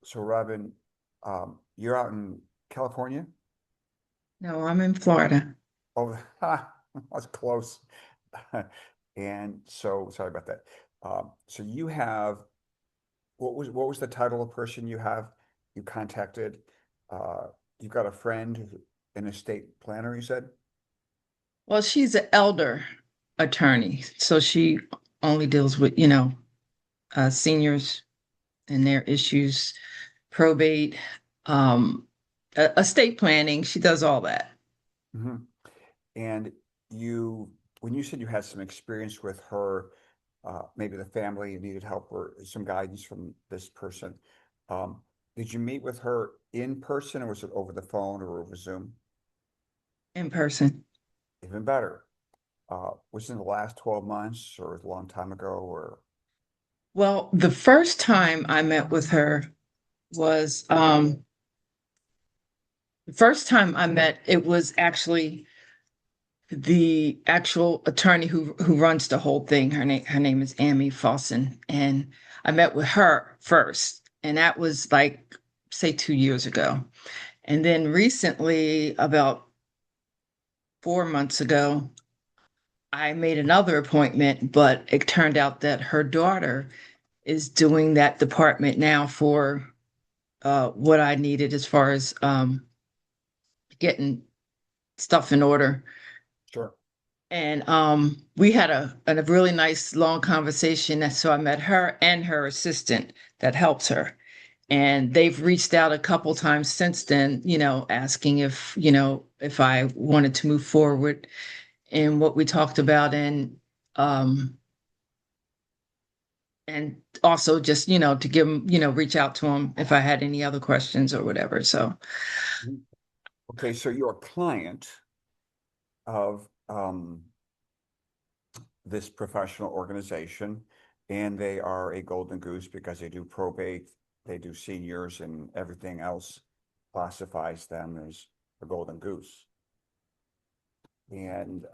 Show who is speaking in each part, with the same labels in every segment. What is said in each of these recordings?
Speaker 1: So Robin, you're out in California?
Speaker 2: No, I'm in Florida.
Speaker 1: Oh, ha, that's close. And so sorry about that. So you have what was the title of person you contacted? Uh, you've got a friend, an estate planner, you said?
Speaker 2: Well, she's an elder attorney, so she only deals with, seniors and their issues, probate, um, estate planning. She does all that.
Speaker 1: Hmm. And you, when you said you had some experience with her, maybe the family needed help or some guidance from this person. Um, did you meet with her in person or was it over the phone or over Zoom?
Speaker 2: In person.
Speaker 1: Even better. Was it in the last 12 months or was it a long time ago or
Speaker 2: Well, the first time I met with her was the first time I met, it was actually the actual attorney who runs the whole thing. Her name is Amy Fossen, and I met with her first, and that was like say 2 years ago. And then recently, about 4 months ago, I made another appointment, but it turned out that her daughter is doing that department now for what I needed as far as getting stuff in order.
Speaker 1: sure.
Speaker 2: And we had a really nice long conversation. And so I met her and her assistant that helps her. And they've reached out a couple times since then, asking if I wanted to move forward in what we talked about, um and also just, to give them, reach out to them if I had any other questions or whatever. So
Speaker 1: Mhm. Okay, so you're a client of this professional organization, and they are a golden goose because they do probate, they do seniors, and everything else classifies them as a golden goose. And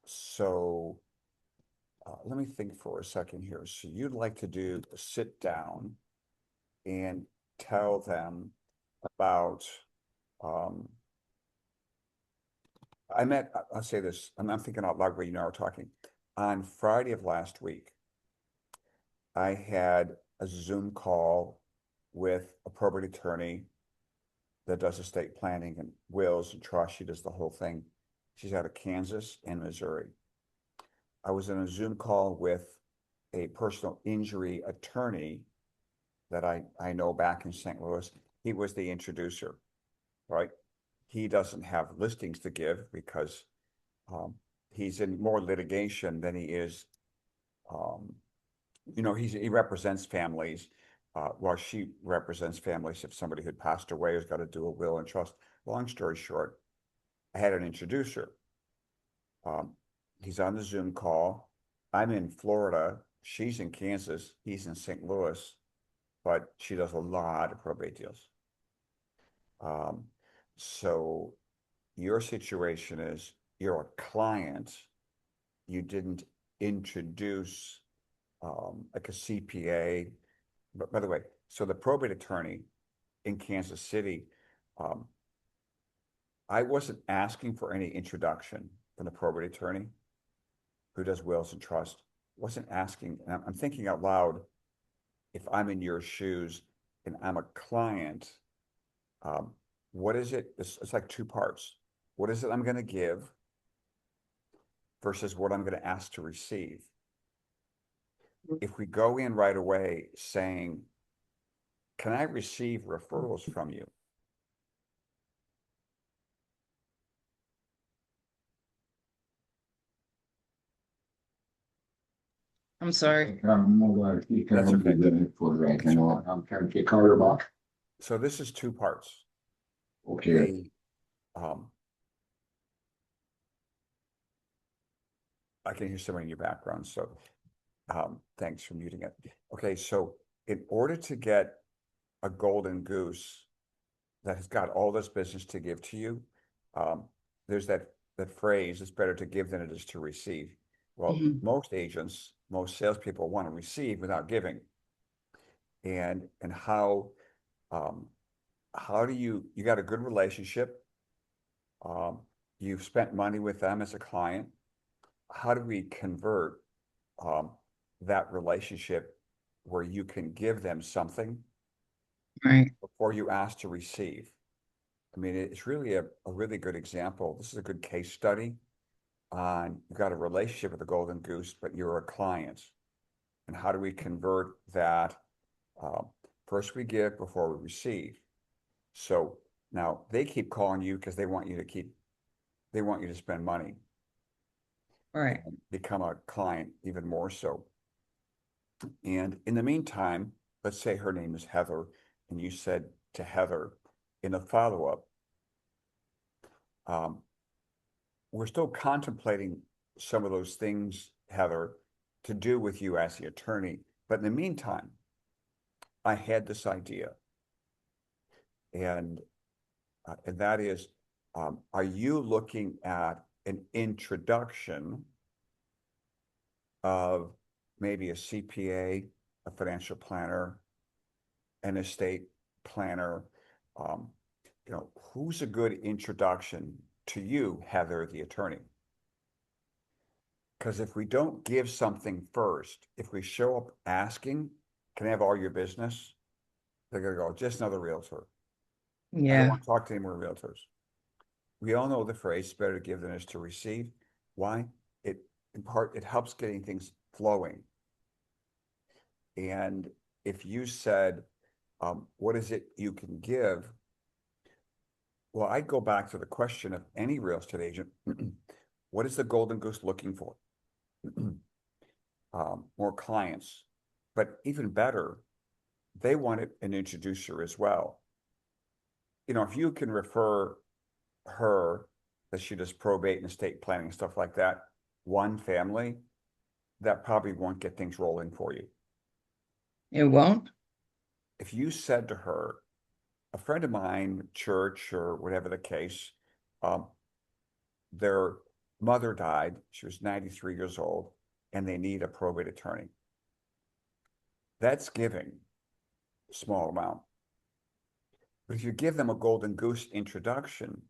Speaker 1: so let me think for a second here. So you'd like to do a sit down and tell them about, um, I'll say this, I'm thinking out loud where you and I are talking. On Friday of last week, I had a Zoom call with a probate attorney that does estate planning and wills and trust. She does the whole thing. She's out of Kansas and Missouri. I was in a Zoom call with a personal injury attorney that I know back in St. Louis. He was the introducer, right? He doesn't have listings to give because um, he's in more litigation than he is um, he represents families, while she represents families if somebody had passed away who's got to do a will and trust. Long story short, I had an introducer. Um, he's on the Zoom call. I'm in Florida. She's in Kansas. He's in St. Louis, but she does a lot of probate deals. Um, so your situation is you're a client. You didn't introduce like a CPA. But by the way, so the probate attorney in Kansas City, um, I wasn't asking for any introduction from the probate attorney who does wills and trust. Wasn't asking, and I'm thinking out loud, if I'm in your shoes and I'm a client, um, what is it? It's like two parts. What is it I'm going to give versus what I'm going to ask to receive? If we go in right away saying, can I receive referrals from you?
Speaker 2: I'm sorry.
Speaker 1: That's okay. That's okay.
Speaker 3: I'm trying to get Carter back.
Speaker 1: So this is two parts.
Speaker 3: Okay.
Speaker 1: The um, I can hear somebody in your background, so thanks for muting it. Okay, so in order to get a golden goose that has got all this business to give to you, um, there's that phrase, it's better to give than it is to receive. Well,
Speaker 2: Mhm.
Speaker 1: most agents, most salespeople want to receive without giving. And how Um, how do you got a good relationship? Um, you've spent money with them as a client. How do we convert um, that relationship where you can give them something
Speaker 2: Right.
Speaker 1: before you ask to receive? I mean, it's really a really good example. This is a good case study on you've got a relationship with the Golden Goose, but you're a client. And how do we convert that? Um, First we give before we receive. So now they keep calling you because they want you to spend money
Speaker 2: Right.
Speaker 1: and become a client even more so. And in the meantime, let's say her name is Heather, and you said to Heather in a follow-up, um, we're still contemplating some of those things, Heather, to do with you as the attorney. But in the meantime, I had this idea, and and that is, are you looking at an introduction of maybe a CPA, a financial planner, an estate planner? Um, who's a good introduction to you, Heather, the attorney? Because if we don't give something first, if we show up asking, can I have all your business? They're going to go, just another realtor. I don't
Speaker 2: Yeah.
Speaker 1: want to talk to any more realtors. We all know the phrase, better to give than is to receive. Why? It, in part, it helps getting things flowing. And if you said, what is it you can give? Well, I'd go back to the question of any real estate agent. What is the Golden Goose looking for? More clients. But even better, they want an introducer as well. If you can refer her that she does probate and estate planning and stuff like that, one family, that probably won't get things rolling for you.
Speaker 2: It won't?
Speaker 1: If you said to her, a friend of mine, church or whatever the case, um, their mother died, she was 93 years old, and they need a probate attorney. That's giving a small amount. But if you give them a Golden Goose introduction,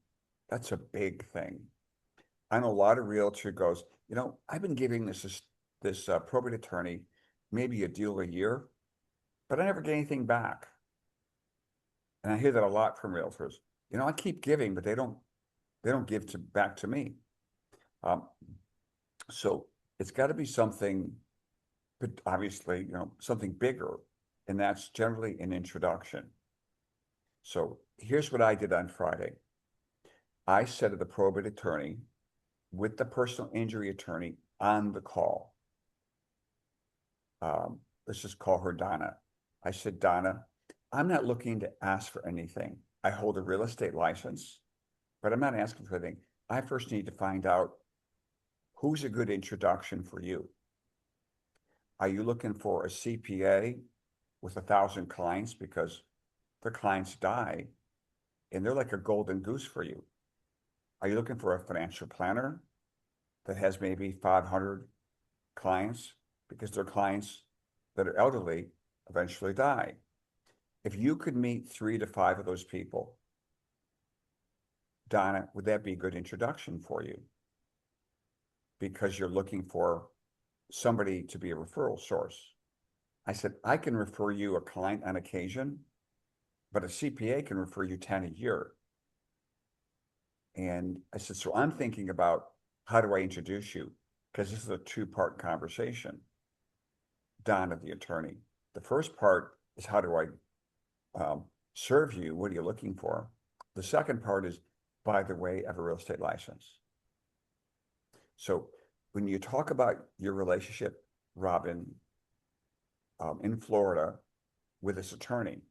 Speaker 1: that's a big thing. I know a lot of realtor goes, I've been giving this probate attorney maybe a deal a year, but I never get anything back. And I hear that a lot from realtors. I keep giving, but they don't give back to me. Um, so it's got to be something, but obviously, something bigger, and that's generally an introduction. So here's what I did on Friday. I said to the probate attorney with the personal injury attorney on the call, let's just call her Donna. I said, Donna, I'm not looking to ask for anything. I hold a real estate license, but I'm not asking for anything. I first need to find out who's a good introduction for you. Are you looking for a CPA with 1,000 clients because their clients die and they're like a golden goose for you? Are you looking for a financial planner that has maybe 500 clients because their clients that are elderly eventually die? If you could meet 3 to 5 of those people, Donna, would that be a good introduction for you? Because you're looking for somebody to be a referral source. I said, I can refer you a client on occasion, but a CPA can refer you 10 a year. And I said, so I'm thinking about how do I introduce you? Because this is a two-part conversation. Donna, the attorney. The first part is how do I serve you? What are you looking for? The second part is, by the way, I have a real estate license. So when you talk about your relationship, Robin, in Florida with this attorney,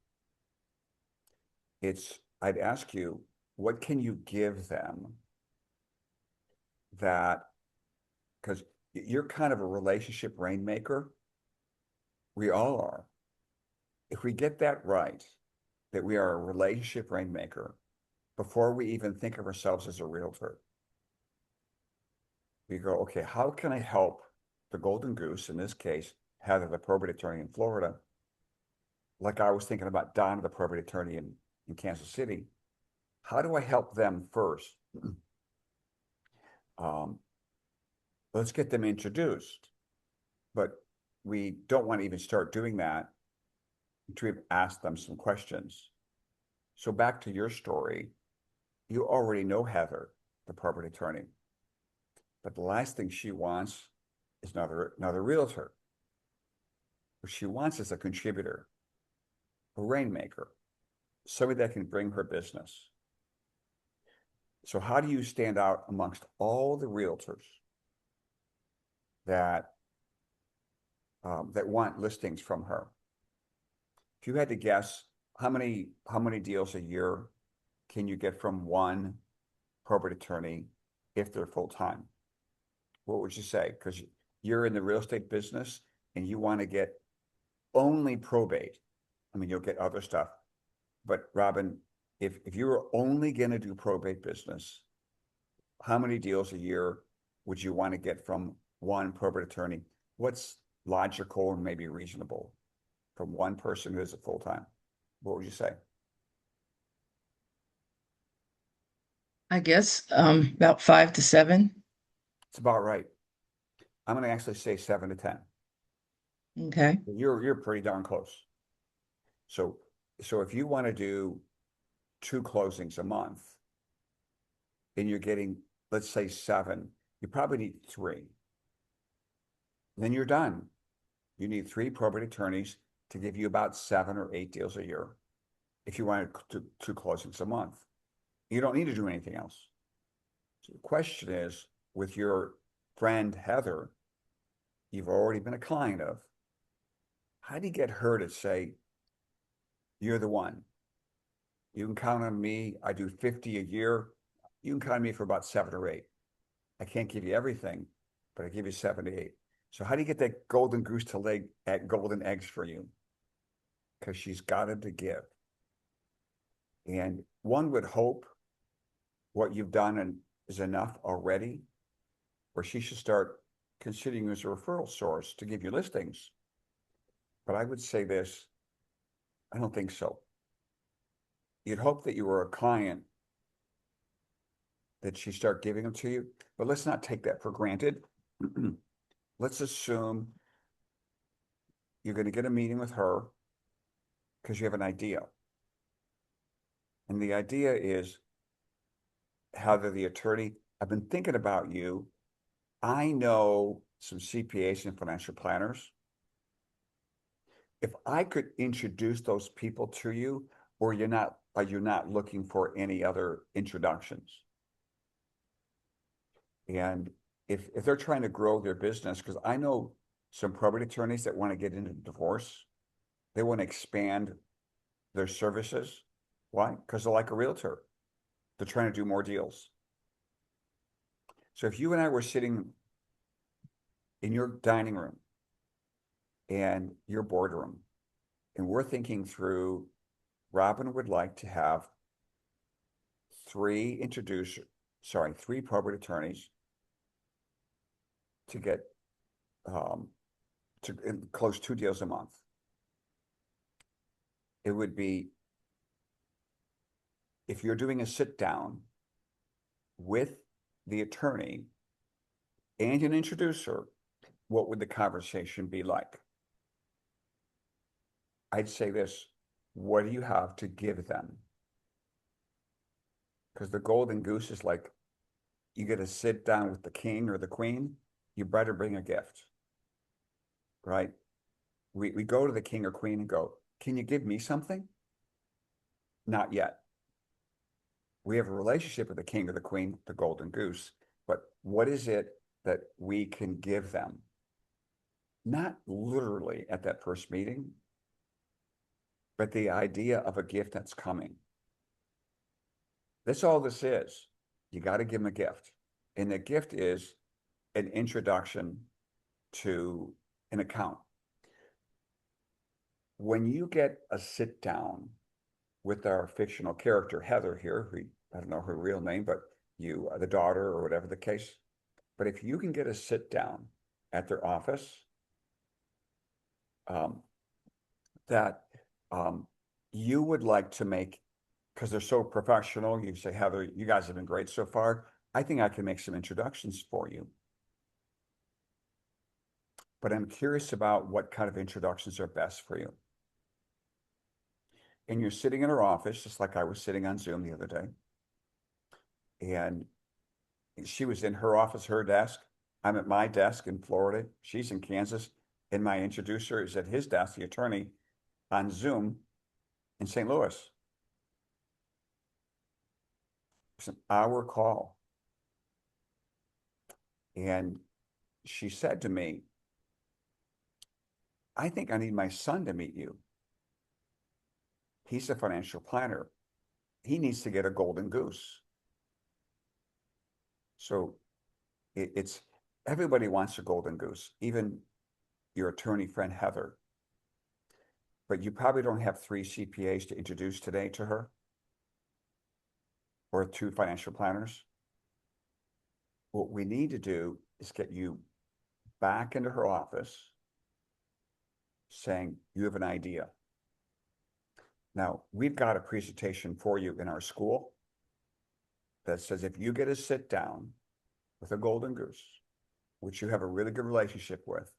Speaker 1: I'd ask you, what can you give them that, because you're kind of a relationship rainmaker. We all are. If we get that right, that we are a relationship rainmaker before we even think of ourselves as a realtor, we go, okay, how can I help the Golden Goose, in this case, Heather, the probate attorney in Florida, like I was thinking about Donna, the probate attorney in Kansas City, how do I help them first? Let's get them introduced, but we don't want to even start doing that until we've asked them some questions. So back to your story, you already know Heather, the probate attorney, but the last thing she wants is another realtor. What she wants is a contributor, a rainmaker, somebody that can bring her business. So how do you stand out amongst all the realtors that that want listings from her? If you had to guess, how many deals a year can you get from one probate attorney if they're full time? What would you say? Because you're in the real estate business and you want to get only probate. I mean, you'll get other stuff, but Robin, if you were only going to do probate business, how many deals a year would you want to get from one probate attorney? What's logical and maybe reasonable from one person who is a full time? What would you say?
Speaker 2: I guess about 5 to 7.
Speaker 1: It's about right. I'm going to actually say 7 to 10.
Speaker 2: Okay.
Speaker 1: You're pretty darn close. So if you want to do 2 closings a month and you're getting, let's say 7, you probably need 3. Then you're done. You need 3 probate attorneys to give you about 7 or 8 deals a year if you want to do 2 closings a month. You don't need to do anything else. So the question is, with your friend Heather, you've already been a client of, how do you get her to say, you're the one? You can count on me. I do 50 a year. You can count on me for about 7 or 8. I can't give you everything, but I give you 7 to 8. So how do you get that golden goose to lay at golden eggs for you? Because she's got it to give. And one would hope what you've done is enough already, or she should start considering you as a referral source to give you listings. But I would say this, I don't think so. You'd hope that you were a client that she start giving them to you, but let's not take that for granted. Let's assume you're going to get a meeting with her because you have an idea. And the idea is, Heather, the attorney, I've been thinking about you. I know some CPAs and financial planners. If I could introduce those people to you, or are you not looking for any other introductions? And if they're trying to grow their business, because I know some probate attorneys that want to get into divorce, they want to expand their services. Why? Because they're like a realtor. They're trying to do more deals. So if you and I were sitting in your dining room and your boardroom, and we're thinking through, Robin would like to have 3 probate attorneys to get to close 2 deals a month. It would be, if you're doing a sit down with the attorney and an introducer, what would the conversation be like? I'd say this, what do you have to give them? Because the golden goose is like, you get to sit down with the king or the queen, you better bring a gift, right? We go to the king or queen and go, can you give me something? Not yet. We have a relationship with the king or the queen, the golden goose, but what is it that we can give them? Not literally at that first meeting, but the idea of a gift that's coming. That's all this is. You got to give them a gift. And the gift is an introduction to an account. When you get a sit down with our fictional character, Heather here, who I don't know her real name, but you are the daughter or whatever the case. But if you can get a sit down at their office, that You would like to make, because they're so professional, you say, Heather, you guys have been great so far. I think I can make some introductions for you. But I'm curious about what kind of introductions are best for you. And you're sitting in her office, just like I was sitting on Zoom the other day. And she was in her office, her desk. I'm at my desk in Florida. She's in Kansas. And my introducer is at his desk, the attorney, on Zoom in St. Louis. It's an hour call. And she said to me, I think I need my son to meet you. He's a financial planner. He needs to get a Golden Goose. So it's everybody wants a Golden Goose, even your attorney friend Heather. But you probably don't have 3 CPAs to introduce today to her or 2 financial planners. What we need to do is get you back into her office saying you have an idea. Now, we've got a presentation for you in our school that says if you get to sit down with a Golden Goose, which you have a really good relationship with,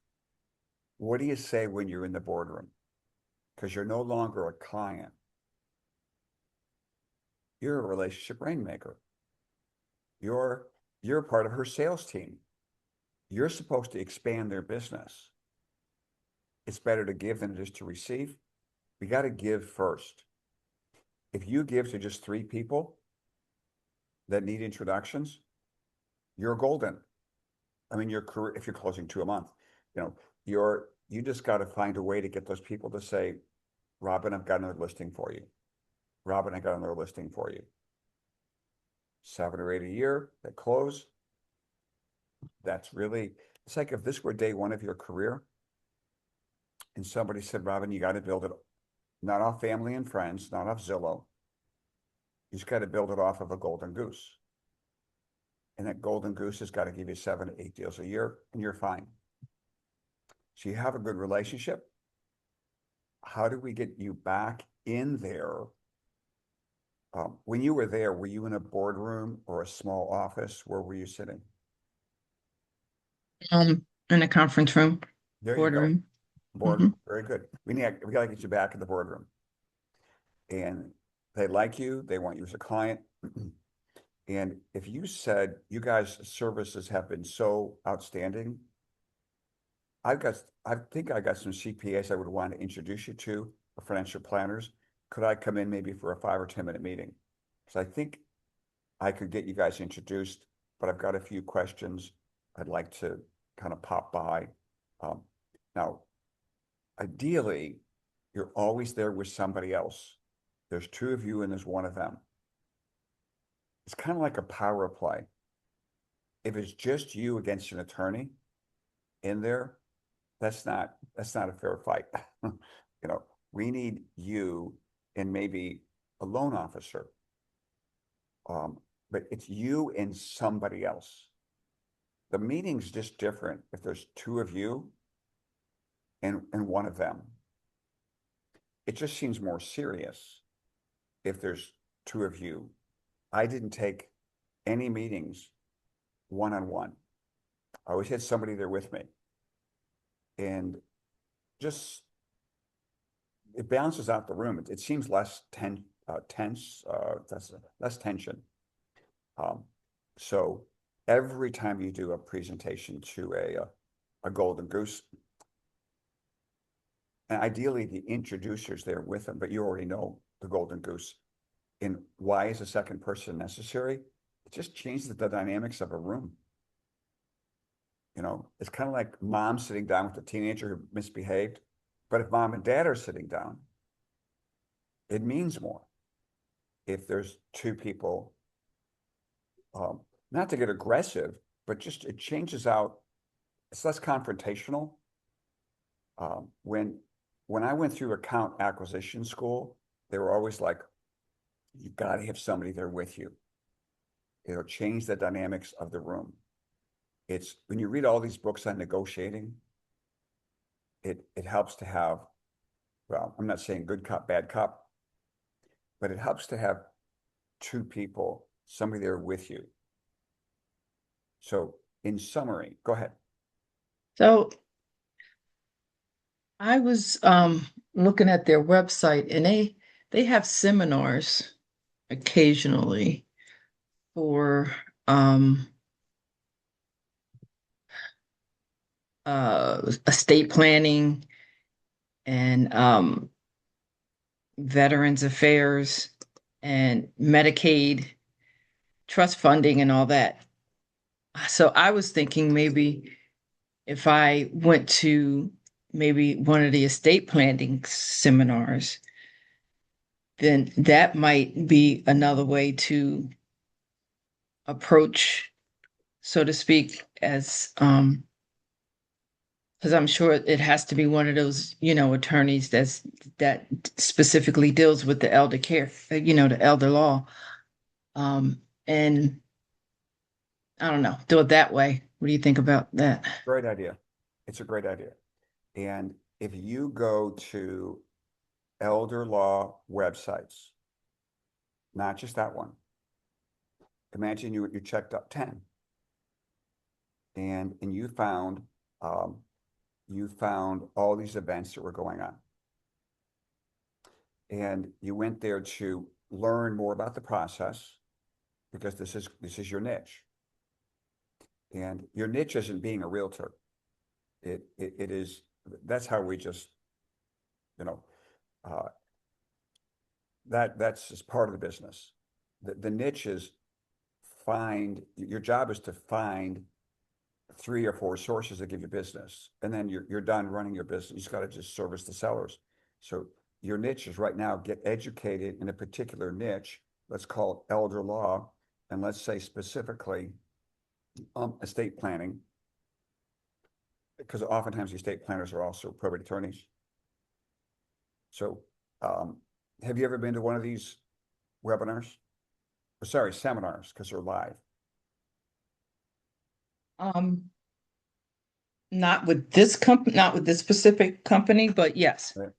Speaker 1: what do you say when you're in the boardroom? Because you're no longer a client. You're a relationship rainmaker. You're part of her sales team. You're supposed to expand their business. It's better to give than it is to receive. We got to give first. If you give to just 3 people that need introductions, you're golden. I mean, your career, if you're closing 2 a month, you just got to find a way to get those people to say, Robin, I've got another listing for you. Robin, I got another listing for you. 7 or 8 a year that close. That's really, it's like if this were day 1 of your career and somebody said, Robin, you got to build it not off family and friends, not off Zillow. You just got to build it off of a Golden Goose. And that Golden Goose has got to give you 7 to 8 deals a year, and you're fine. So you have a good relationship. How do we get you back in there? When you were there, were you in a boardroom or a small office? Where were you sitting?
Speaker 2: In a conference room,
Speaker 1: There you go.
Speaker 2: boardroom.
Speaker 1: Boardroom. Very good. We got to get you back in the boardroom. And they like you. They want you as a client. And if you said you guys' services have been so outstanding, I think I got some CPAs I would want to introduce you to, or financial planners. Could I come in maybe for a 5 or 10-minute meeting? Because I think I could get you guys introduced, but I've got a few questions I'd like to kind of pop by. Now, ideally, you're always there with somebody else. There's 2 of you and there's 1 of them. It's kind of like a power play. If it's just you against an attorney in there, that's not a fair fight. We need you and maybe a loan officer. But it's you and somebody else. The meeting's just different if there's 2 of you and 1 of them. It just seems more serious if there's 2 of you. I didn't take any meetings one-on-one. I always had somebody there with me. And just, it balances out the room. It seems less tense, that's less tension. So every time you do a presentation to a Golden Goose, and ideally the introducer's there with them, but you already know the Golden Goose. And why is a second person necessary? It just changes the dynamics of a room. It's kind of like mom sitting down with a teenager who misbehaved. But if mom and dad are sitting down, it means more. If there's 2 people, not to get aggressive, but just it changes out. It's less confrontational. When I went through account acquisition school, they were always like, you got to have somebody there with you. It'll change the dynamics of the room. It's when you read all these books on negotiating, it helps to have well, I'm not saying good cop, bad cop, but it helps to have two people, somebody there with you. So in summary, go ahead.
Speaker 2: So I was looking at their website, and they have seminars occasionally for estate planning and Veterans Affairs and Medicaid, trust funding, and all that. So I was thinking maybe if I went to maybe one of the estate planning seminars, then that might be another way to approach, so to speak, as because I'm sure it has to be one of those, attorneys that specifically deals with the elder care, the elder law. And I don't know, do it that way. What do you think about that?
Speaker 1: Great idea. It's a great idea. And if you go to elder law websites, not just that one, imagine you checked up 10 and you found all these events that were going on. And you went there to learn more about the process because this is your niche. And your niche isn't being a realtor. It is, that's how we just, uh, that's just part of the business. The niche is your job is to find 3 or 4 sources that give you business, and then you're done running your business. You just got to just service the sellers. So your niche is right now get educated in a particular niche. Let's call it elder law, and let's say specifically estate planning, because oftentimes the estate planners are also probate attorneys. So have you ever been to one of these webinars? Or, sorry, seminars, because they're live.
Speaker 2: Um, Not with this company, not with this specific company, but yes,
Speaker 1: Right.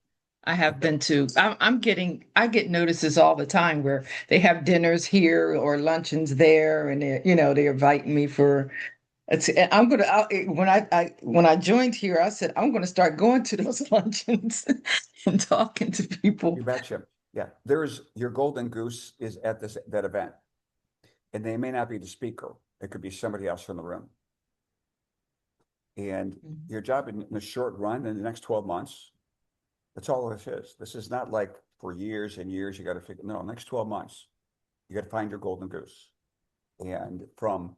Speaker 2: I have
Speaker 1: Okay.
Speaker 2: been to. I get notices all the time where they have dinners here or luncheons there, and they're inviting me for. I'm gonna when I joined here, I said I'm gonna start going to those luncheons and talking to people.
Speaker 1: You betcha. Yeah, there's your Golden Goose is at that event, and they may not be the speaker. It could be somebody else from the room. And
Speaker 2: Mhm.
Speaker 1: your job in the short run, in the next 12 months, that's all this is. This is not like for years and years you got to figure. No, next 12 months, you got to find your Golden Goose. And from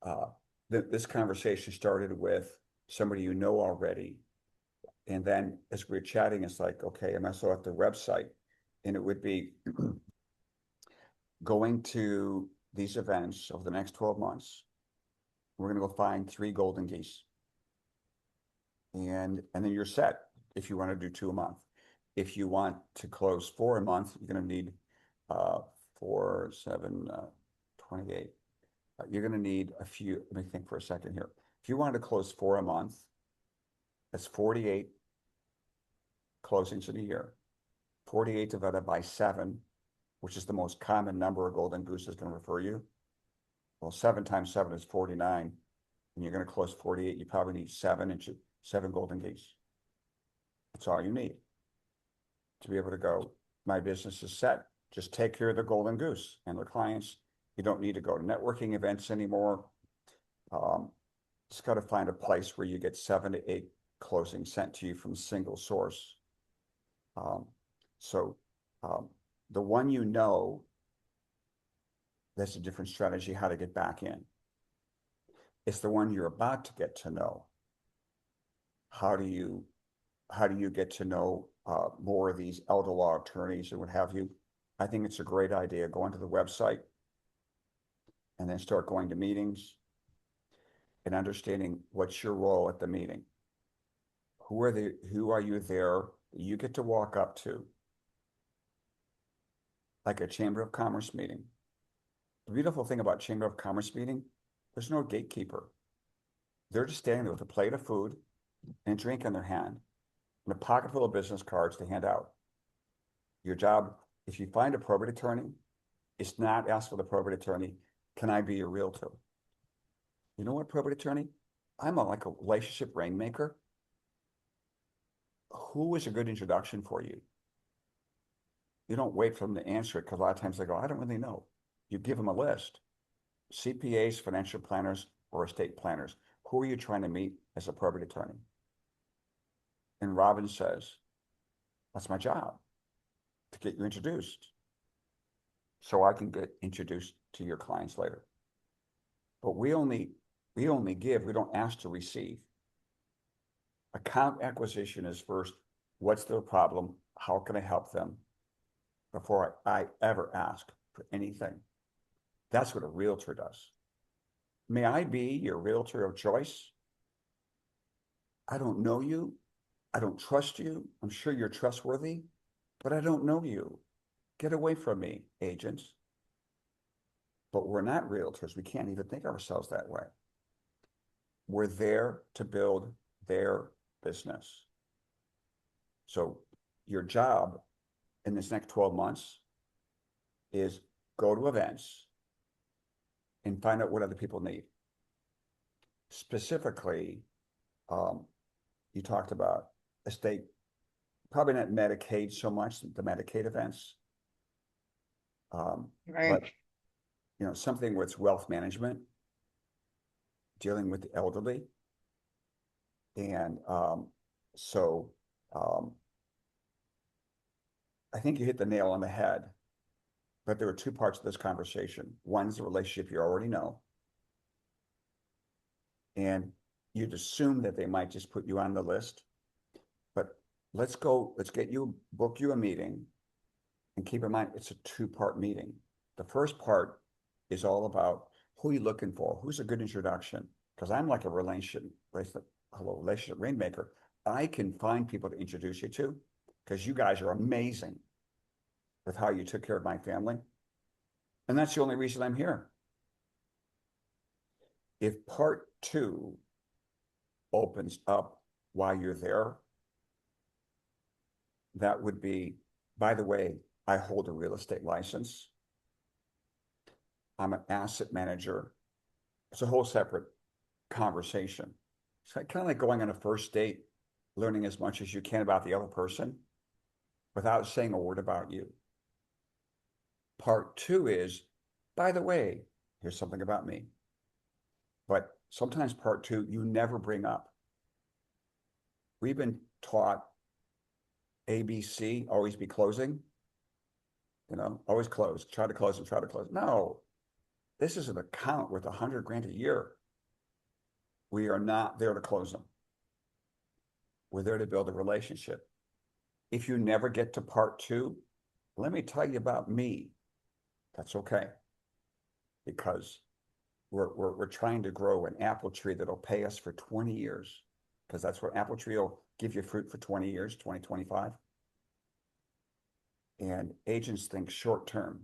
Speaker 1: uh, this conversation started with somebody you know already, and then as we're chatting, it's like, okay, I'm also at the website, and it would be going to these events over the next 12 months. We're going to go find 3 golden geese. And then you're set if you want to do 2 a month. If you want to close 4 a month, you're going to need 4, 7, 28. You're going to need a few. Let me think for a second here. If you wanted to close 4 a month, that's 48 closings in a year. 48 divided by 7, which is the most common number a Golden Goose is going to refer you. Well, 7 times 7 is 49, and you're going to close 48. You probably need 7 Golden Geese. That's all you need to be able to go, my business is set. Just take care of the Golden Goose and their clients. You don't need to go to networking events anymore. Just got to find a place where you get 7 to 8 closings sent to you from a single source. So the one that's a different strategy how to get back in. It's the one you're about to get to know. How do you get to know more of these elder law attorneys and what have you? I think it's a great idea. Go onto the website and then start going to meetings and understanding what's your role at the meeting. Who are you there that you get to walk up to? Like a Chamber of Commerce meeting. The beautiful thing about Chamber of Commerce meeting, there's no gatekeeper. They're just standing there with a plate of food and a drink in their hand. and a pocket full of business cards to hand out. Your job, if you find a probate attorney, it's not ask for the probate attorney, can I be your realtor? You know what, probate attorney? I'm like a relationship rainmaker. Who is a good introduction for you? You don't wait for them to answer it because a lot of times they go, I don't really know. You give them a list. CPAs, financial planners, or estate planners. Who are you trying to meet as a probate attorney? And Robin says, that's my job, to get you introduced so I can get introduced to your clients later. But we only give, we don't ask to receive. Account acquisition is first, what's their problem? How can I help them? Before I ever ask for anything. That's what a realtor does. May I be your realtor of choice? I don't know you. I don't trust you. I'm sure you're trustworthy, but I don't know you. Get away from me, agents. But we're not realtors. We can't even think of ourselves that way. We're there to build their business. So your job in this next 12 months is go to events and find out what other people need. Specifically, you talked about estate, probably not Medicaid so much, the Medicaid events.
Speaker 2: Right.
Speaker 1: But something with wealth management, dealing with the elderly. And so I think you hit the nail on the head, but there are two parts of this conversation. One's the relationship you already know. And you'd assume that they might just put you on the list, but let's book you a meeting, and keep in mind, it's a two-part meeting. The first part is all about who are you looking for? Who's a good introduction? Because I'm like a relationship rainmaker. I can find people to introduce you to because you guys are amazing with how you took care of my family. And that's the only reason I'm here. If part two opens up while you're there, that would be, by the way, I hold a real estate license. I'm an asset manager. It's a whole separate conversation. It's kind of like going on a first date, learning as much as you can about the other person without saying a word about you. Part two is, by the way, here's something about me. But sometimes part two, you never bring up. We've been taught ABC, always be closing, always close, try to close and try to close. No, this is an account worth $100,000 a year. We are not there to close them. We're there to build a relationship. If you never get to part two, let me tell you about me. That's okay. Because we're trying to grow an apple tree that'll pay us for 20 years. Because that's what apple tree will give you fruit for 20 years, 2025. And agents think short term.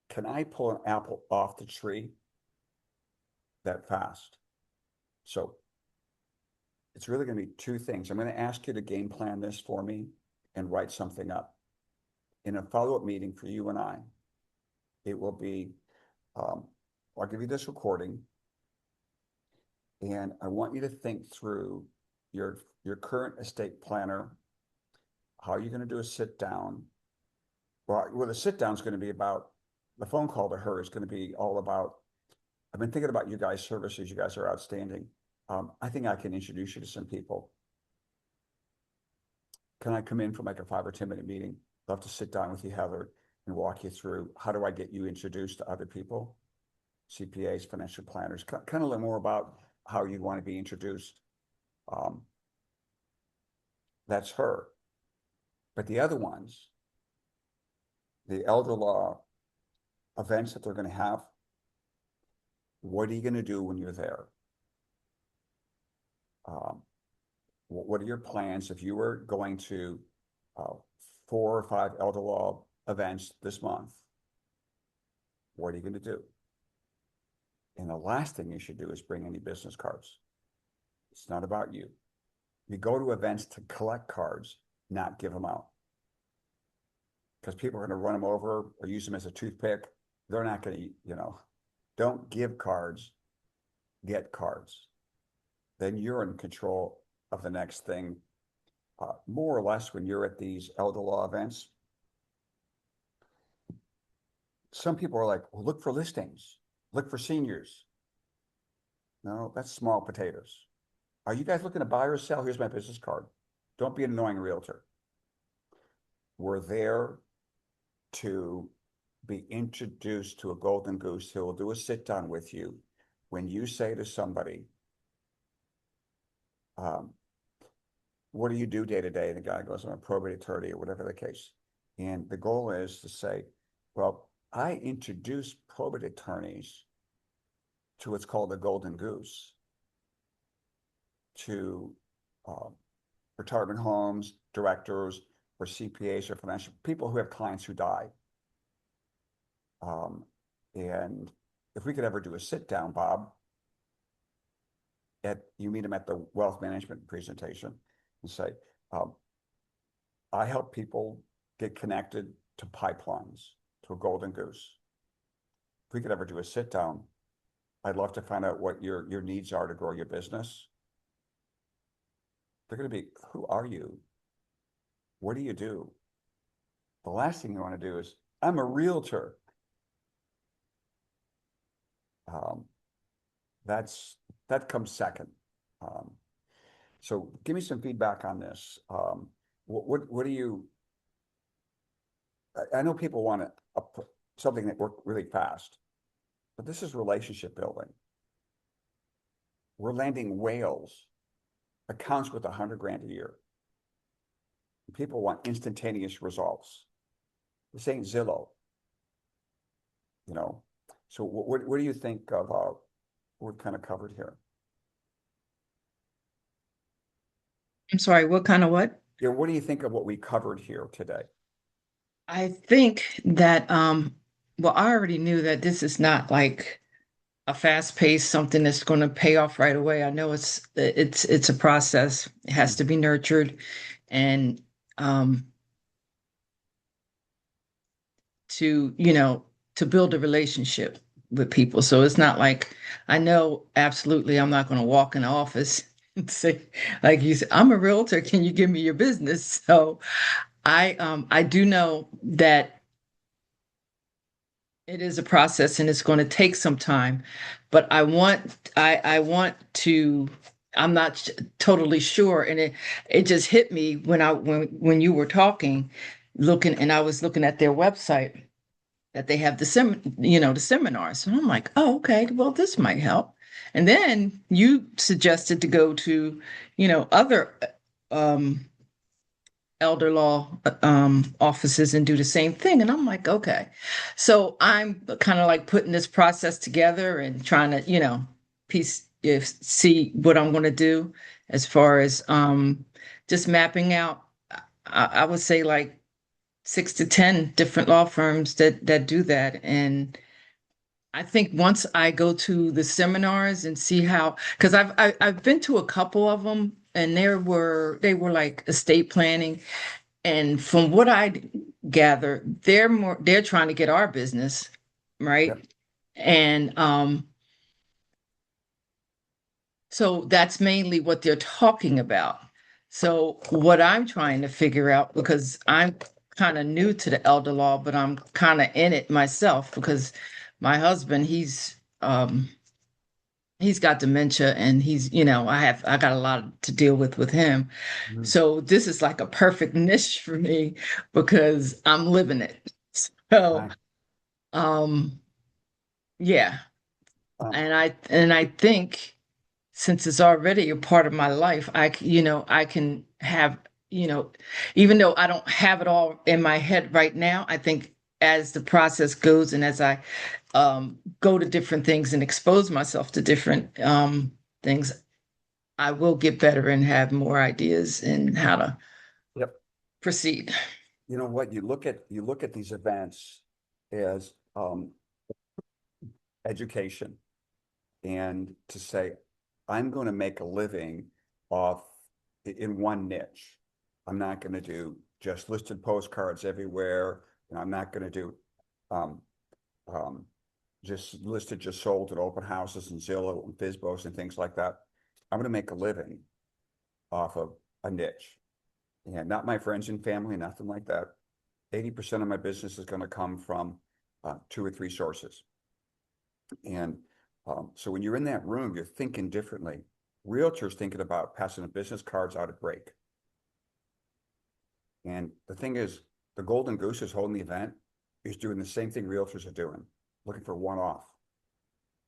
Speaker 1: Can I pull an apple off the tree that fast? So it's really going to be two things. I'm going to ask you to game plan this for me and write something up. In a follow-up meeting for you and I, it will be, I'll give you this recording, and I want you to think through your current estate planner, how you're going to do a sit down. Well, the sit down is going to be about, the phone call to her is going to be all about, I've been thinking about you guys' services. You guys are outstanding. I think I can introduce you to some people. Can I come in for like a 5 or 10-minute meeting? Love to sit down with you, Heather, and walk you through how do I get you introduced to other people, CPAs, financial planners, kind of learn more about how you want to be introduced. That's her. But the other ones, the elder law events that they're going to have, what are you going to do when you're there? What are your plans if you were going to 4 or 5 elder law events this month? What are you going to do? And the last thing you should do is bring any business cards. It's not about you. You go to events to collect cards, not give them out. Because people are going to run them over or use them as a toothpick. They're not going to, don't give cards, get cards. Then you're in control of the next thing. More or less when you're at these elder law events, some people are like, well, look for listings, look for seniors. No, that's small potatoes. Are you guys looking to buy or sell? Here's my business card. Don't be an annoying realtor. We're there to be introduced to a golden goose who will do a sit down with you when you say to somebody, what do you do day to day? And the guy goes, I'm a probate attorney or whatever the case. And the goal is to say, well, I introduce probate attorneys to what's called the Golden Goose, to retirement homes, directors, or CPAs or financial people who have clients who die. And if we could ever do a sit down, Bob, you meet them at the wealth management presentation and say, I help people get connected to pipelines, to a golden goose. If we could ever do a sit down, I'd love to find out what your needs are to grow your business. They're going to be, who are you? What do you do? The last thing you want to do is, I'm a realtor. That comes second. So give me some feedback on this. What do you, I know people want something that worked really fast, but this is relationship building. We're landing whales, accounts with 100 grand a year. People want instantaneous results. This ain't Zillow, So what do you think of what we've kind of covered here?
Speaker 2: I'm sorry, what kind of what?
Speaker 1: Yeah, what do you think of what we covered here today?
Speaker 2: I think that well, I already knew that this is not like a fast pace, something that's going to pay off right away. I know it's a process. It has to be nurtured and to build a relationship with people. So it's not like I know absolutely I'm not going to walk in the office and say, like you said, I'm a realtor, can you give me your business? So I do know that it is a process and it's going to take some time, but I want to, I'm not totally sure. And it just hit me when you were talking, looking, and I was looking at their website that they have the seminars. And I'm like, oh, okay, well, this might help. And then you suggested to go to, other elder law offices and do the same thing. And I'm like, okay. So I'm kind of like putting this process together and trying to, see what I'm going to do as far as just mapping out. I would say like 6 to 10 different law firms that do that. And I think once I go to the seminars and see how, because I've been to a couple of them, and they were like estate planning, and from what I gather, they're trying to get our business, right?
Speaker 1: Yep.
Speaker 2: And so that's mainly what they're talking about. So what I'm trying to figure out, because I'm kind of new to the elder law, but I'm kind of in it myself because my husband, he's got dementia and I got a lot to deal with him.
Speaker 1: Mhm.
Speaker 2: So this is like a perfect niche for me because I'm living it. So
Speaker 1: Nice.
Speaker 2: um yeah.
Speaker 1: Um,
Speaker 2: And I think since it's already a part of my life, I can have, even though I don't have it all in my head right now, I think as the process goes and as I go to different things and expose myself to different things, I will get better and have more ideas in how to
Speaker 1: Yep.
Speaker 2: proceed.
Speaker 1: You know what? You look at these events as education, and to say, I'm going to make a living off in one niche. I'm not going to do just listed postcards everywhere. And I'm not going to do um, just listed, just sold at open houses and Zillow and Fizbos and things like that. I'm going to make a living off of a niche, and not my friends and family, nothing like that. 80% of my business is going to come from 2 or 3 sources. And so when you're in that room, you're thinking differently. Realtors thinking about passing the business cards out at break. And the thing is, the Golden Goose is holding the event, is doing the same thing realtors are doing, looking for one-off.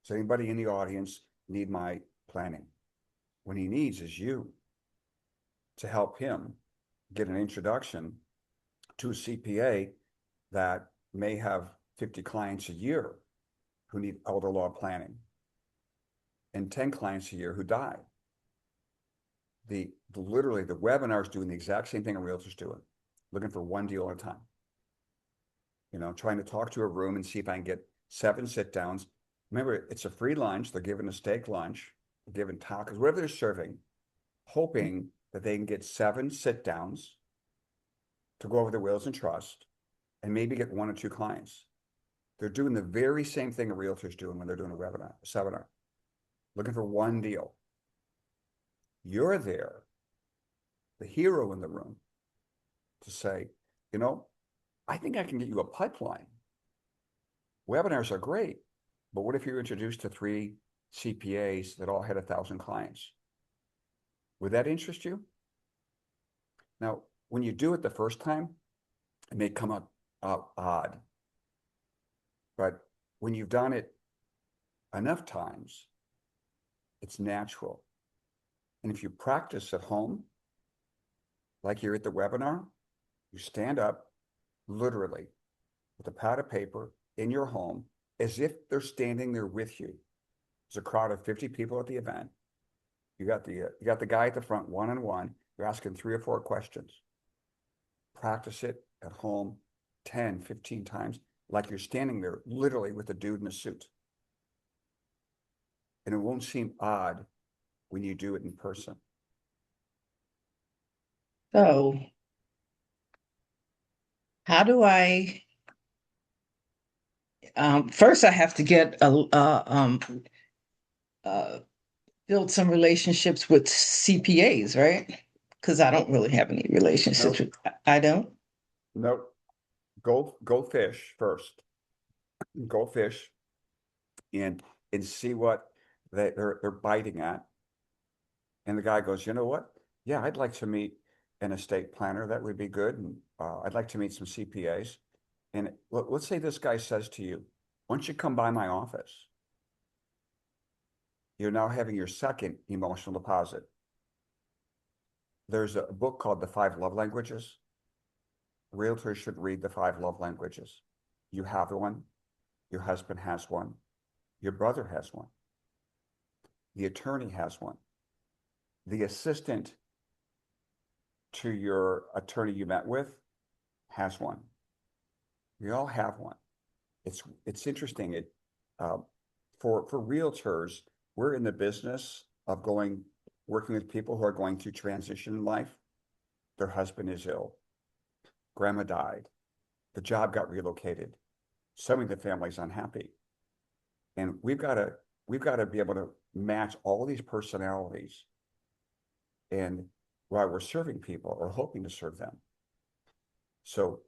Speaker 1: Does anybody in the audience need my planning? What he needs is you to help him get an introduction to a CPA that may have 50 clients a year who need elder law planning and 10 clients a year who die. Literally the webinar is doing the exact same thing a realtor's doing, looking for one deal at a time. You know, trying to talk to a room and see if I can get 7 sit downs. Remember, it's a free lunch. They're giving a steak lunch, they're giving tacos, whatever they're serving, hoping that they can get 7 sit downs to go over their wills and trust and maybe get 1 or 2 clients. They're doing the very same thing a realtor's doing when they're doing a seminar, looking for one deal. You're there, the hero in the room, to say, you know, I think I can get you a pipeline. Webinars are great, but what if you're introduced to 3 CPAs that all had 1,000 clients? Would that interest you? Now, when you do it the first time, it may come out odd. But when you've done it enough times, it's natural. And if you practice at home, like you're at the webinar, you stand up literally with a pad of paper in your home as if they're standing there with you. There's a crowd of 50 people at the event. You got the guy at the front one-on-one. You're asking 3 or 4 questions. Practice it at home 10, 15 times, like you're standing there literally with a dude in a suit. And it won't seem odd when you do it in person.
Speaker 2: So how do I, first I have to get build some relationships with CPAs, right? Because I don't really have any relationships
Speaker 1: Nope.
Speaker 2: with, I don't.
Speaker 1: Nope. Go fish first. Go fish and see what they're biting at. And the guy goes, you know what? Yeah, I'd like to meet an estate planner. That would be good. And I'd like to meet some CPAs. And let's say this guy says to you, why don't you come by my office? You're now having your second emotional deposit. There's a book called The 5 Love Languages. Realtors should read The 5 Love Languages. You have one. Your husband has one. Your brother has one. The attorney has one. The assistant to your attorney you met with has one. We all have one. It's interesting. For realtors, we're in the business of working with people who are going through transition in life. Their husband is ill. Grandma died. The job got relocated. Some of the family's unhappy. And we've got to be able to match all these personalities. And while we're serving people or hoping to serve them. So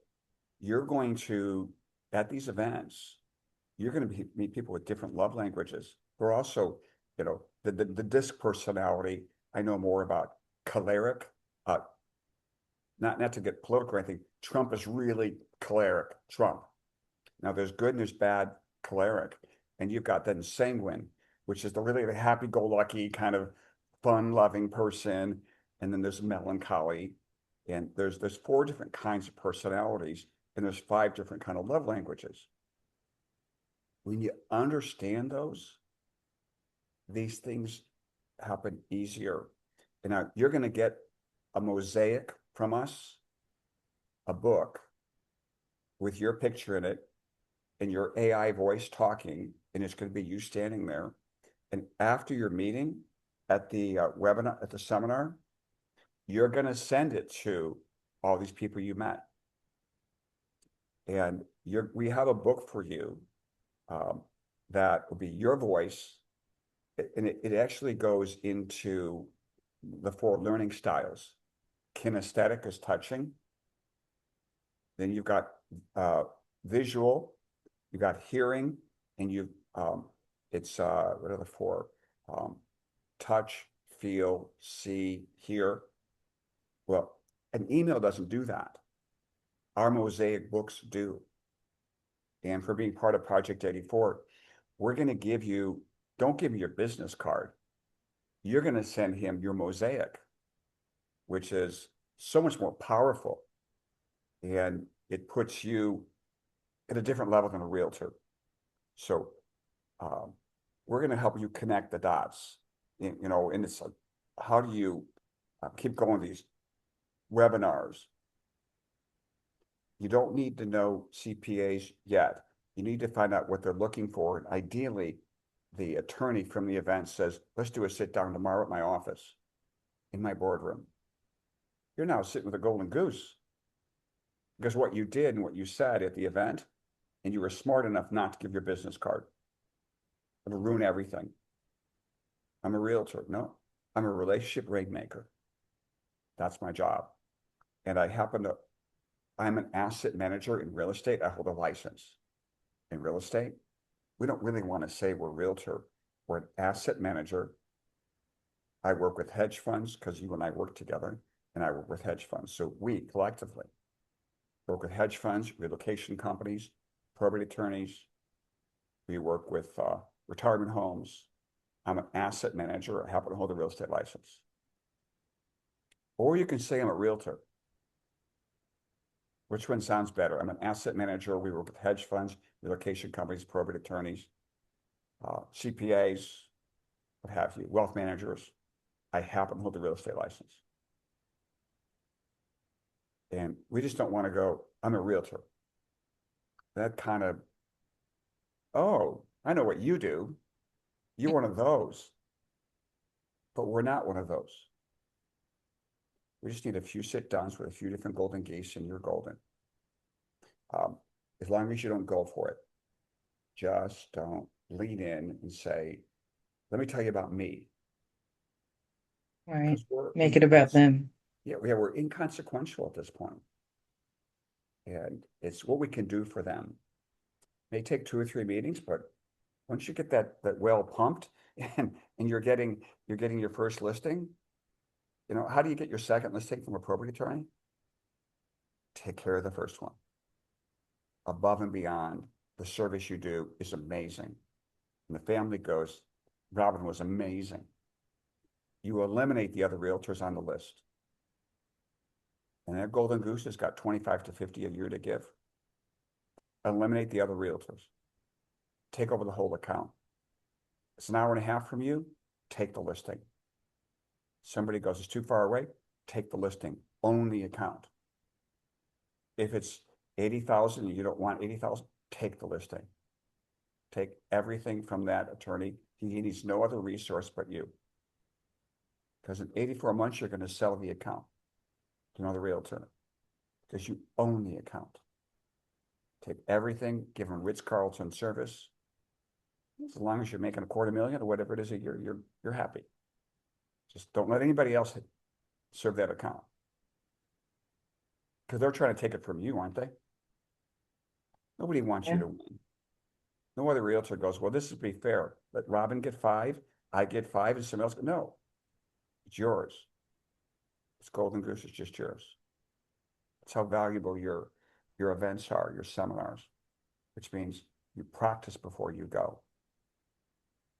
Speaker 1: you're going to, at these events, you're going to meet people with different love languages. We're also, you know, the disc personality. I know more about choleric, not to get political or anything. Trump is really choleric, Trump. Now there's good and there's bad choleric. And you've got then sanguine, which is the happy-go-lucky kind of fun-loving person. And then there's melancholy. And there's 4 different kinds of personalities. And there's 5 different kind of love languages. When you understand these things happen easier. And now you're going to get a mosaic from us, a book with your picture in it and your AI voice talking, and it's going to be you standing there. And after your meeting at the webinar, at the seminar, you're going to send it to all these people you met. And we have a book for you that will be your voice. And it actually goes into the 4 learning styles. Kinesthetic is touching. Then you've got visual, you've got hearing, and it's what are the 4? Touch, feel, see, hear. Well, an email doesn't do that. Our Mosaic books do. And for being part of Project 84, we're going to give you, don't give me your business card. You're going to send him your Mosaic, which is so much more powerful. And it puts you at a different level than a realtor. So we're going to help you connect the dots. And it's like, how do you keep going these webinars? You don't need to know CPAs yet. You need to find out what they're looking for. And ideally, the attorney from the event says, let's do a sit down tomorrow at my office, in my boardroom. You're now sitting with a golden goose. Because what you did and what you said at the event, and you were smart enough not to give your business card. It'll ruin everything. I'm a realtor. No, I'm a relationship rainmaker. That's my job. And I'm an asset manager in real estate. I hold a license. In real estate, we don't really want to say we're a realtor. We're an asset manager. I work with hedge funds because you and I work together, and I work with hedge funds. So we collectively work with hedge funds, relocation companies, probate attorneys. We work with retirement homes. I'm an asset manager. I happen to hold a real estate license. Or you can say I'm a realtor. Which one sounds better? I'm an asset manager. We work with hedge funds, relocation companies, probate attorneys, CPAs, what have you, wealth managers. I happen to hold a real estate license. And we just don't want to go, I'm a realtor. That kind of, oh, I know what you do. You're one of those. But we're not one of those. We just need a few sit downs with a few different golden geese, and you're golden. As long as you don't go for it, just don't lean in and say, let me tell you about me.
Speaker 2: Right. Make it about them.
Speaker 1: Yeah, we're inconsequential at this point. And it's what we can do for them. It may take 2 or 3 meetings, but once you get that well pumped and you're getting your first listing, how do you get your second listing from a probate attorney? Take care of the first one. Above and beyond, the service you do is amazing. And the family goes, Robin was amazing. You eliminate the other realtors on the list. And that golden goose has got 25 to 50 a year to give. Eliminate the other realtors. Take over the whole account. It's an hour and a half from you, take the listing. Somebody goes, it's too far away, take the listing, own the account. If it's 80,000 and you don't want 80,000, take the listing. Take everything from that attorney. He needs no other resource but you. Because in 84 months, you're going to sell the account to another realtor because you own the account. Take everything, give them Ritz-Carlton service. As long as you're making $250,000 or whatever it is a year, you're happy. Just don't let anybody else serve that account. Because they're trying to take it from you, aren't they? Nobody wants you to win. No other realtor goes, well, this would be fair. Let Robin get 5, I get 5, and somebody else goes, no, it's yours. It's Golden Goose, it's just yours. That's how valuable your events are, your seminars, which means you practice before you go.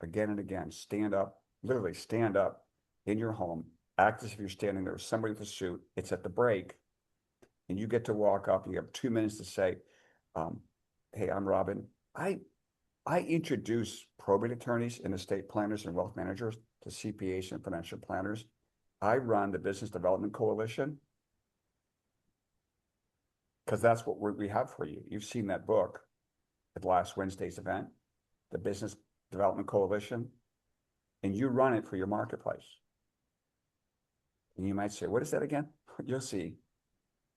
Speaker 1: Again and again, stand up, literally stand up in your home, act as if you're standing there with somebody with a suit. It's at the break, and you get to walk up. You have 2 minutes to say, hey, I'm Robin. I introduce probate attorneys and estate planners and wealth managers to CPAs and financial planners. I run the Business Development Coalition because that's what we have for you. You've seen that book at last Wednesday's event, the Business Development Coalition, and you run it for your marketplace. And you might say, what is that again? You'll see.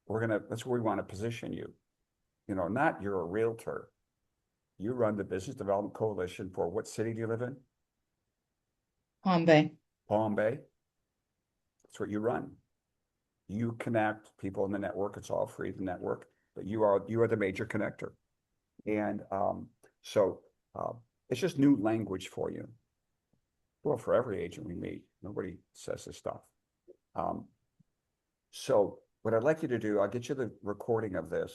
Speaker 1: That's where we want to position you. Not you're a realtor. You run the Business Development Coalition for what city do you live in?
Speaker 2: Palm Bay.
Speaker 1: Palm Bay. That's what you run. You connect people in the network. It's all free, the network, but you are the major connector. And so it's just new language for you. Well, for every agent we meet, nobody says this stuff. So what I'd like you to do, I'll get you the recording of this.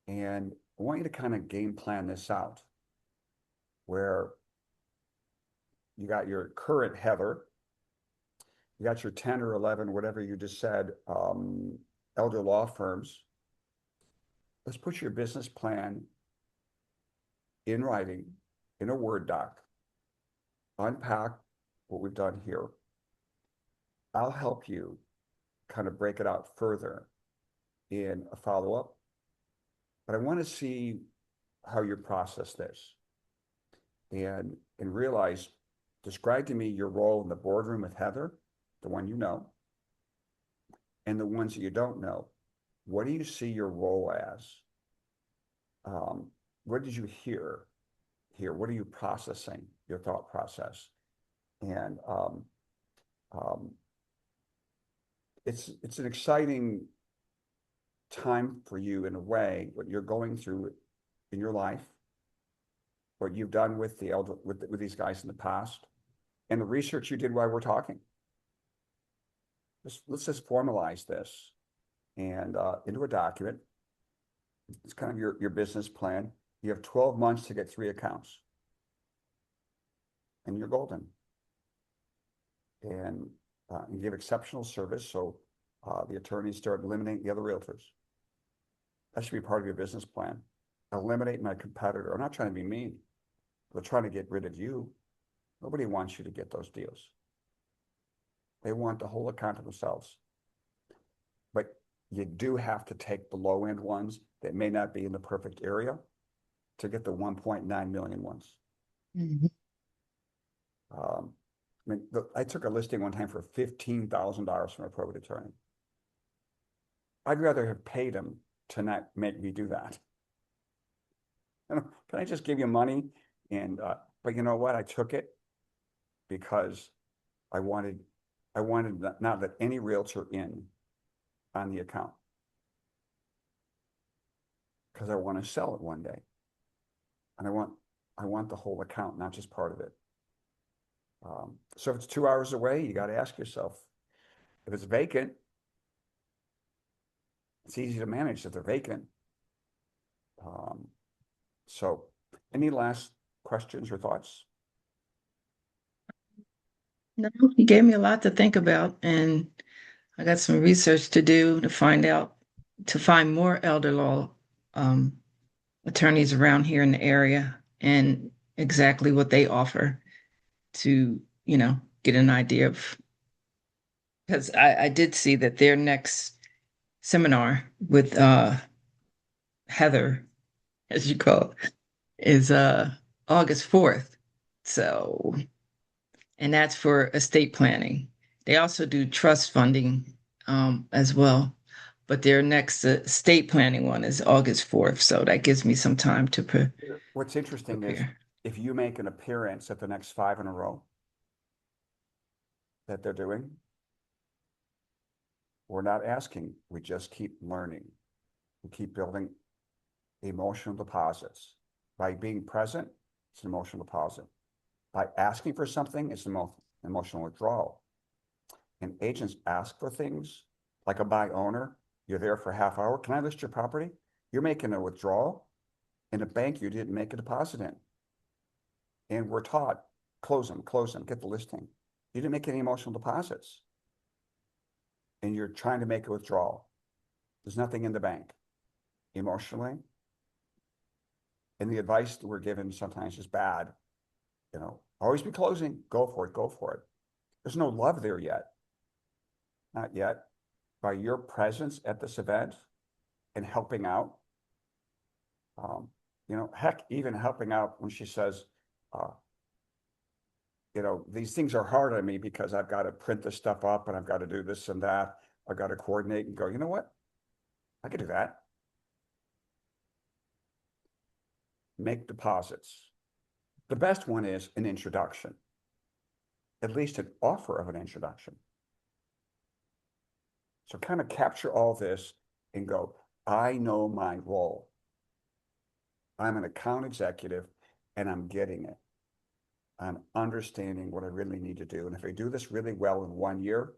Speaker 1: And I want you to kind of game plan this out, where you got your current Heather, you got your 10 or 11, whatever you just said, elder law firms. Let's put your business plan in writing, in a Word doc, unpack what we've done here. I'll help you kind of break it out further in a follow-up, but I want to see how you process this and realize, describe to me your role in the boardroom with Heather, the one you know, and the ones that you don't know. What do you see your role as? What did you hear here? What are you processing, your thought process? And it's an exciting time for you in a way, what you're going through in your life, what you've done with with these guys in the past, and the research you did while we're talking. Let's just formalize this and into a document. It's kind of your business plan. You have 12 months to get 3 accounts, and you're golden. And you give exceptional service, so the attorneys start eliminating the other realtors. That should be part of your business plan. Eliminate my competitor. I'm not trying to be mean. They're trying to get rid of you. Nobody wants you to get those deals. They want the whole account to themselves. But you do have to take the low end ones that may not be in the perfect area to get the 1.9 million ones.
Speaker 2: Mhm.
Speaker 1: I took a listing one time for $15,000 from a probate attorney. I'd rather have paid him to not make me do that. Can I just give you money? And but you know what? I took it because I wanted not let any realtor in on the account, because I want to sell it one day, and I want the whole account, not just part of it. So if it's 2 hours away, you got to ask yourself, if it's vacant, it's easy to manage if they're vacant. So any last questions or thoughts?
Speaker 2: No, you gave me a lot to think about, and I got some research to do to find more elder law attorneys around here in the area and exactly what they offer to, get an idea of, because I did see that their next seminar with Heather, as you call it, is August 4th. So, and that's for estate planning. They also do trust funding as well. But their next estate planning one is August 4th. So that gives me some time to
Speaker 1: What's interesting is
Speaker 2: prepare.
Speaker 1: if you make an appearance at the next 5 in a row that they're doing, we're not asking, we just keep learning. We keep building emotional deposits. By being present, it's an emotional deposit. By asking for something, it's an emotional withdrawal. And agents ask for things like a buy owner. You're there for a half hour. Can I list your property? You're making a withdrawal. In a bank, you didn't make a deposit in. And we're taught, close them, get the listing. You didn't make any emotional deposits. And you're trying to make a withdrawal. There's nothing in the bank emotionally. And the advice that we're given sometimes is bad. Always be closing. Go for it. There's no love there yet. Not yet. By your presence at this event and helping out, heck, even helping out when she says, these things are hard on me because I've got to print this stuff up and I've got to do this and that. I've got to coordinate and go, you know what? I could do that. Make deposits. The best one is an introduction, at least an offer of an introduction. So kind of capture all this and go, I know my role. I'm an account executive and I'm getting it. I'm understanding what I really need to do. And if I do this really well in 1 year,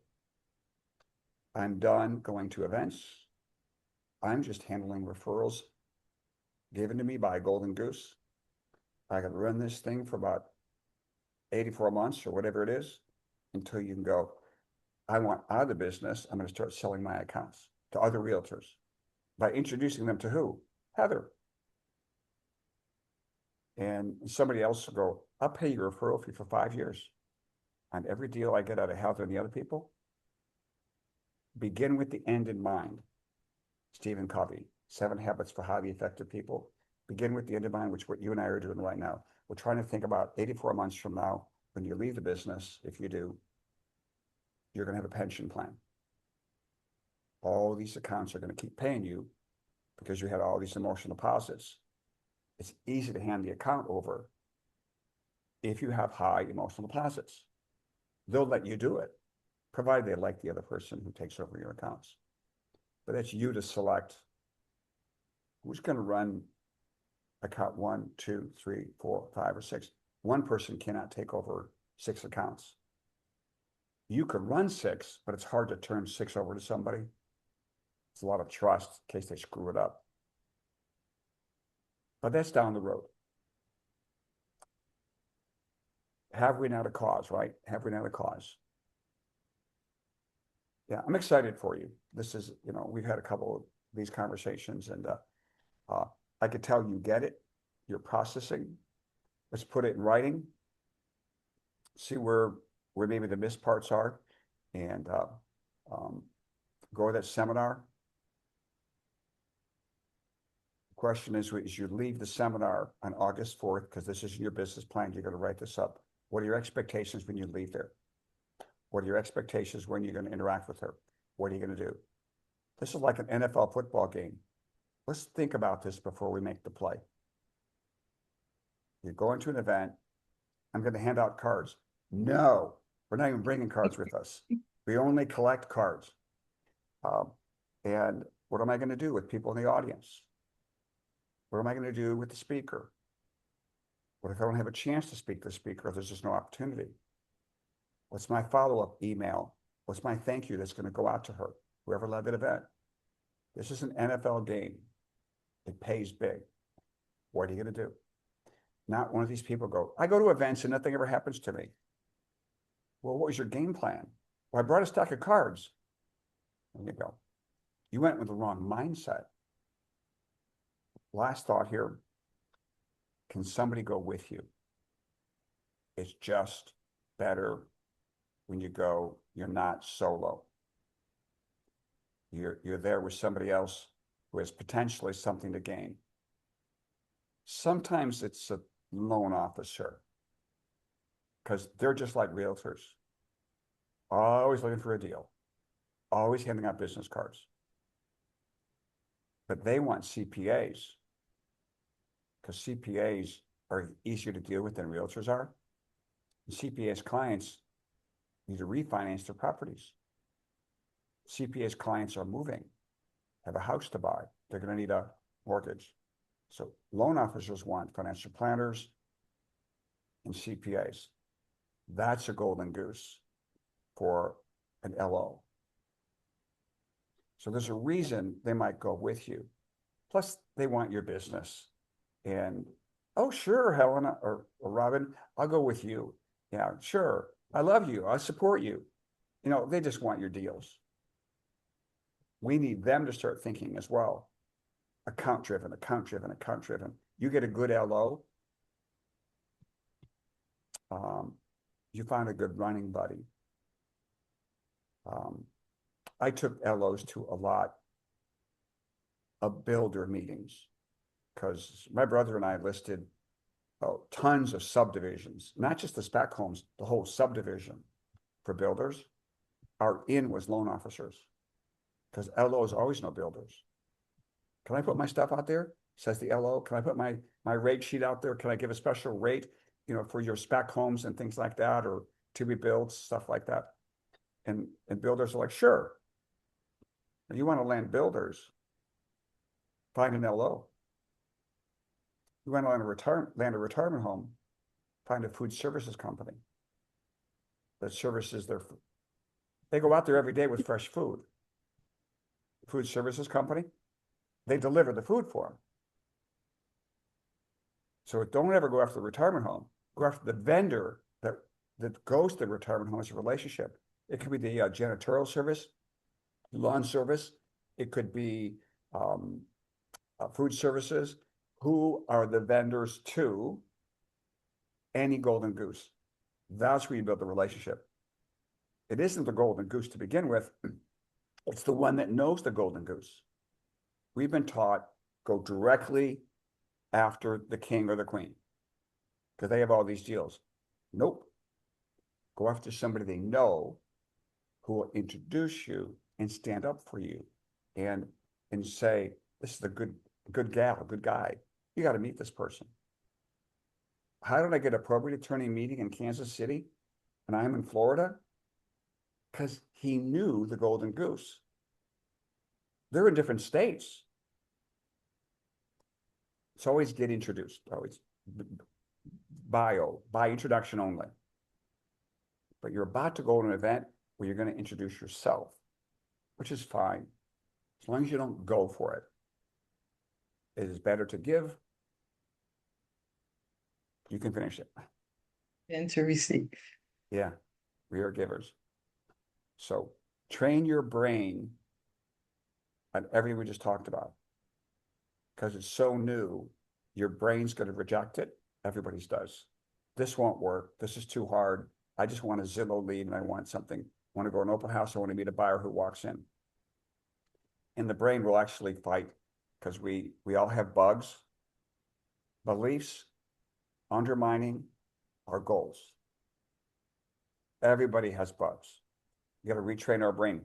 Speaker 1: I'm done going to events. I'm just handling referrals given to me by Golden Goose. I can run this thing for about 84 months or whatever it is until you can go, I want out of the business. I'm going to start selling my accounts to other realtors by introducing them to who? Heather. And somebody else will go, I'll pay you a referral fee for 5 years on every deal I get out of Heather and the other people. Begin with the end in mind. Stephen Covey, 7 Habits for Highly Effective People. Begin with the end in mind, which is what you and I are doing right now. We're trying to think about 84 months from now, when you leave the business, if you do, you're going to have a pension plan. All these accounts are going to keep paying you because you had all these emotional deposits. It's easy to hand the account over if you have high emotional deposits. They'll let you do it, provided they like the other person who takes over your accounts. But it's you to select who's going to run account 1, 2, 3, 4, 5, or 6. One person cannot take over 6 accounts. You could run 6, but it's hard to turn 6 over to somebody. It's a lot of trust in case they screw it up. But that's down the road. Have we not a cause, right? Have we not a cause? Yeah, I'm excited for you. This is, we've had a couple of these conversations, and I could tell you get it. You're processing. Let's put it in writing. See where maybe the missed parts are, and go to that seminar. The question is, as you leave the seminar on August 4th, because this is your business plan, you're going to write this up. What are your expectations when you leave there? What are your expectations when you're going to interact with her? What are you going to do? This is like an NFL football game. Let's think about this before we make the play. You're going to an event. I'm going to hand out cards. No, we're not even bringing cards with us. We only collect cards. And what am I going to do with people in the audience? What am I going to do with the speaker? What if I don't have a chance to speak to the speaker? There's just no opportunity. What's my follow-up email? What's my thank you that's going to go out to her, whoever led that event? This is an NFL game. It pays big. What are you going to do? Not one of these people go, I go to events and nothing ever happens to me. Well, what was your game plan? Well, I brought a stack of cards. There you go. You went with the wrong mindset. Last thought here. Can somebody go with you? It's just better when you go, you're not solo. You're there with somebody else who has potentially something to gain. Sometimes it's a loan officer because they're just like realtors, always looking for a deal, always handing out business cards. But they want CPAs because CPAs are easier to deal with than realtors are. And CPAs clients need to refinance their properties. CPAs clients are moving, have a house to buy. They're going to need a mortgage. So loan officers want financial planners and CPAs. That's a golden goose for an LO. So there's a reason they might go with you. Plus, they want your business. And, oh, sure, Helena or Robin, I'll go with you. Yeah, sure. I love you. I support you. They just want your deals. We need them to start thinking as well. Account driven, account driven, account driven. You get a good LO. You find a good running buddy. I took LOs to a lot of builder meetings because my brother and I listed tons of subdivisions, not just the spec homes, the whole subdivision for builders. Our in was loan officers, because LOs always know builders. Can I put my stuff out there? Says the LO. Can I put my rate sheet out there? Can I give a special rate, for your spec homes and things like that, or to be built, stuff like that? And builders are like, sure. And you want to land builders, find an LO. You want to land a retirement home, find a food services company that services their food. They go out there every day with fresh food. Food services company, they deliver the food for them. So don't ever go after the retirement home. Go after the vendor that goes to the retirement home as a relationship. It could be the janitorial service, lawn service. It could be food services. Who are the vendors to any Golden Goose? That's where you build the relationship. It isn't the Golden Goose to begin with. It's the one that knows the Golden Goose. We've been taught, go directly after the king or the queen, because they have all these deals. Nope. Go after somebody they know, who will introduce you and stand up for you and say, this is a good gal, a good guy. You got to meet this person. How did I get a probate attorney meeting in Kansas City and I'm in Florida? Because he knew the Golden Goose. They're in different states. It's always get introduced, always by introduction only. But you're about to go to an event where you're going to introduce yourself, which is fine, as long as you don't go for it. It is better to give. You can finish it.
Speaker 2: And to receive.
Speaker 1: Yeah, we are givers. So train your brain on everything we just talked about. Because it's so new, your brain's going to reject it. Everybody's does. This won't work. This is too hard. I just want a Zillow lead and I want something. I want to go to an open house. I want to meet a buyer who walks in. And the brain will actually fight, because we all have bugs, beliefs undermining our goals. Everybody has bugs. You got to retrain our brain.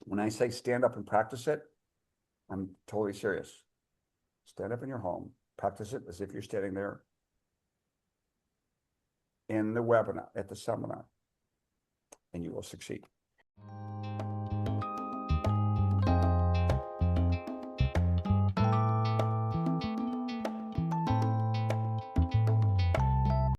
Speaker 1: When I say stand up and practice it, I'm totally serious. Stand up in your home, practice it as if you're standing there in the webinar, at the seminar, and you will succeed.